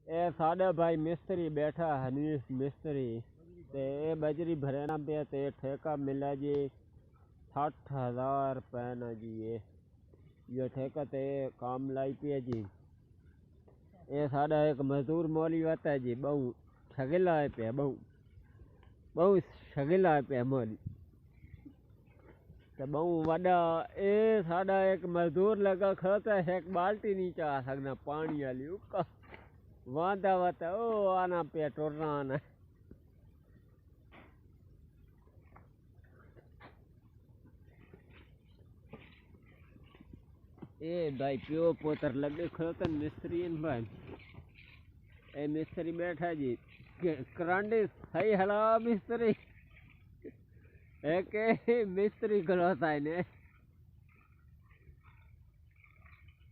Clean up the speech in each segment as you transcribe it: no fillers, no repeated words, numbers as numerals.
ए साडे भाई मिस्त्री बैठा हनीफ मिस्त्री ते ए बजरी भरना पे ते ठेका मिला जी 60,000 रुपये ना जी ये ठेका ते काम लाई पे जी। ये साडा एक मजदूर मोली आता है जी बहु शगिला है पे बहु बहु शगिला है पे मोली तो बहु वड़ा ए साडा एक मजदूर लगा खड़ा है एक बाल्टी नीचे आ सकना पानी वाली उसका वादा वाता ओ आना पे टोरना आना ए भाई प्यो पोतर लगे खड़ो मिस्त्री भाई ए मिस्त्री बैठा जी करांडी सही हला मिस्त्री एक मिस्त्री खड़ोता है ने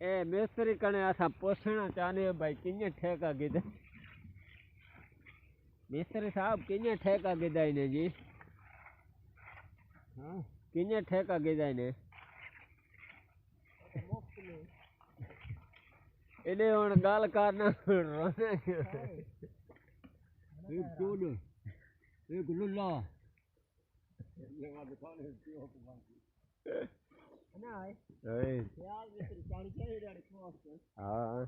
ए मिस्त्री कने असा पूछना चाहने भाई किने ठेका गिदा मिस्त्री साहब किने ठेका गिदा ने जी हाँ किने ठेका गिदा ने इन्हें हुन गल करना रोने एक दूध एक लुल्ला हाँ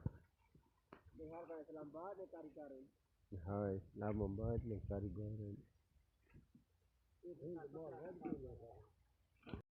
हाँ इस्लामाबाद में कारीगर